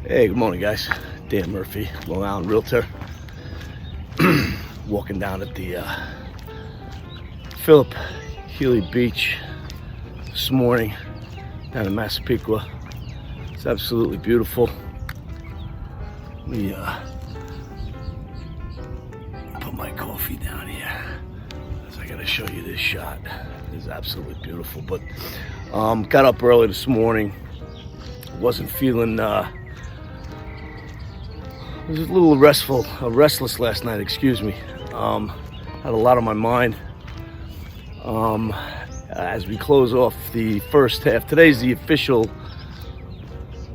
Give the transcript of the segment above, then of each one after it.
Hey, good morning, guys. Dan Murphy, Long Island Realtor. Walking down at the Philip Healy Beach this morning down in Massapequa. It's absolutely beautiful. We put my coffee down here, so I gotta show you this shot. It's absolutely beautiful. But got up early this morning. Wasn't feeling I was a little restless last night, excuse me. Had a lot on my mind. As we close off the first half, today's the official,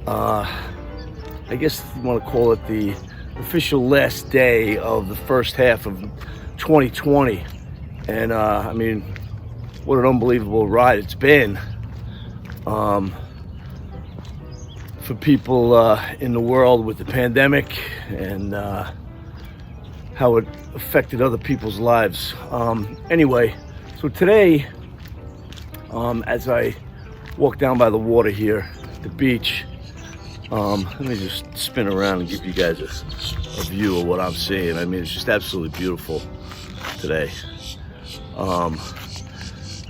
I guess you want to call it the official last day of the first half of 2020. And I mean, what an unbelievable ride it's been. For people in the world with the pandemic and how it affected other people's lives. Anyway, so today, as I walk down by the water here at the beach, let me just spin around and give you guys a view of what I'm seeing. I mean, it's just absolutely beautiful today.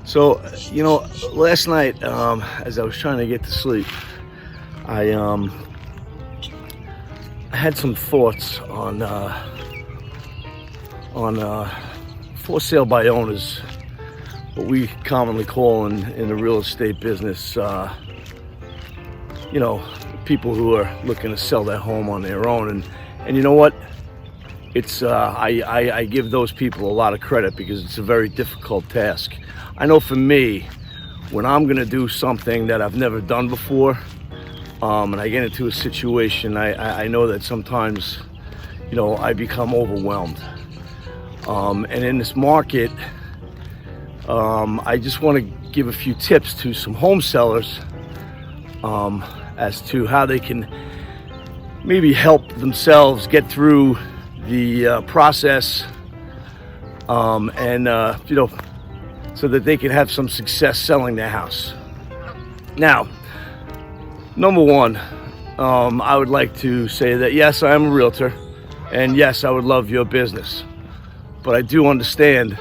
So, you know, last night, as I was trying to get to sleep, I had some thoughts on for sale by owners, what we commonly call in the real estate business, you know, people who are looking to sell their home on their own. And you know what? It's I give those people a lot of credit because it's a very difficult task. I know for me, when I'm gonna do something that I've never done before, and I get into a situation, I know that sometimes, you know, I become overwhelmed. And in this market, I just want to give a few tips to some home sellers as to how they can maybe help themselves get through the process, and you know, so that they can have some success selling their house. Now, number one, I would like to say that yes, I am a realtor, and yes, I would love your business. But I do understand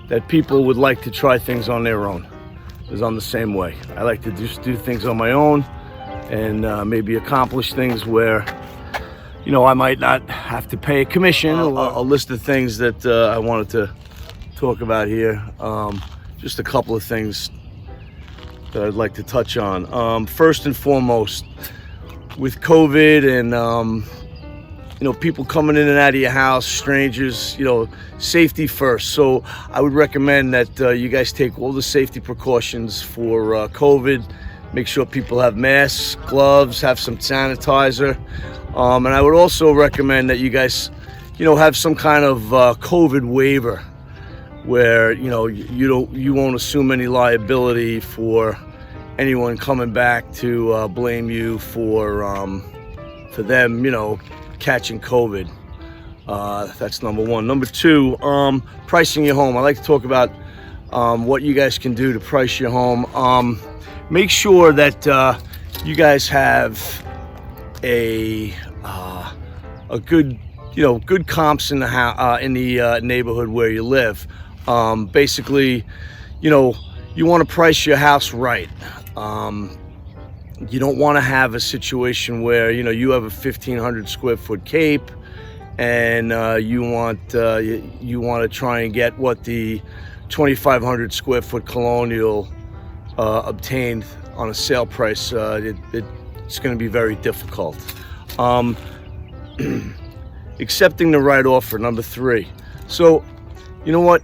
that people would like to try things on their own, because I'm the same way. I like to just do things on my own and maybe accomplish things where, you know, I might not have to pay a commission. A list of things that I wanted to talk about here. Just a couple of things that I'd like to touch on. First and foremost, with COVID and you know, people coming in and out of your house, strangers, you know, safety first. So I would recommend that you guys take all the safety precautions for COVID. Make sure people have masks, gloves, have some sanitizer, and I would also recommend that you guys, you know, have some kind of COVID waiver, where, you know, you won't assume any liability for anyone coming back to blame you for them, you know, catching COVID. That's number one. Number two, pricing your home. I like to talk about what you guys can do to price your home. Make sure that you guys have a good, you know, good comps in the neighborhood where you live. Basically, you know, you want to price your house right. You don't want to have a situation where, you know, you have a 1,500 square foot Cape and you want to try and get what the 2,500 square foot Colonial obtained on a sale price. It's going to be very difficult. Accepting the right offer, number three. So, you know what?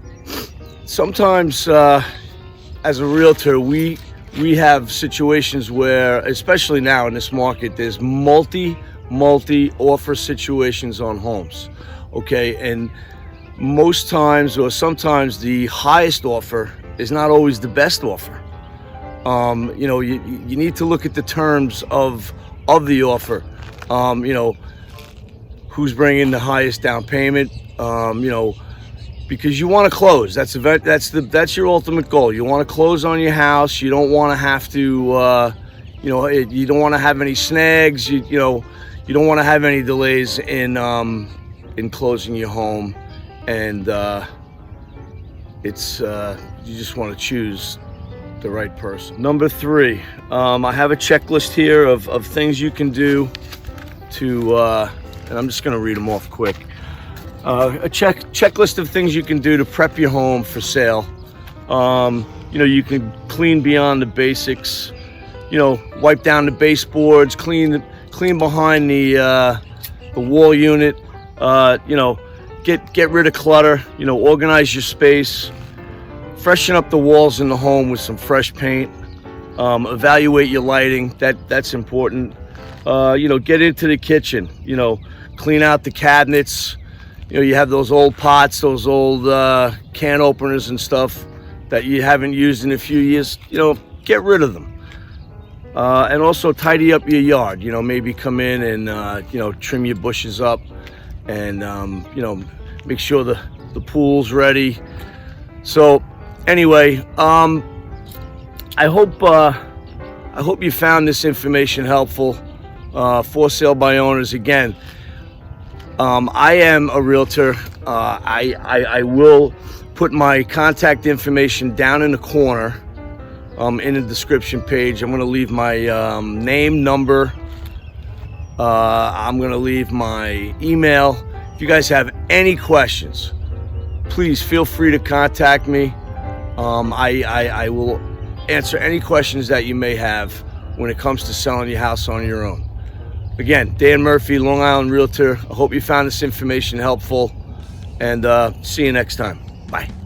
Sometimes as a realtor, we have situations where, especially now in this market, there's multi offer situations on homes. Okay, and most times, or sometimes, the highest offer is not always the best offer. You know, you need to look at the terms of the offer. You know, who's bringing the highest down payment? You know, because you want to close. That's your ultimate goal. You want to close on your house. You don't want to have to You don't want to have any snags. You don't want to have any delays in closing your home, and you just want to choose the right person. Number 3, I have a checklist here of things you can do to, and I'm just going to read them off quick. A checklist of things you can do to prep your home for sale. You can clean beyond the basics. Wipe down the baseboards, clean behind the wall unit. Get rid of clutter. Organize your space. Freshen up the walls in the home with some fresh paint. Evaluate your lighting. That's important. Get into the kitchen. Clean out the cabinets. You have those old pots, those old can openers and stuff that you haven't used in a few years. Get rid of them. And also tidy up your yard. Maybe come in and trim your bushes up, and make sure the pool's ready. So anyway, I hope you found this information helpful. For sale by owners. Again, I am a realtor. I will put my contact information down in the corner in the description page. I'm going to leave my name, number. I'm going to leave my email. If you guys have any questions, please feel free to contact me. I will answer any questions that you may have when it comes to selling your house on your own. Again, Dan Murphy, Long Island Realtor. I hope you found this information helpful, and see you next time. Bye.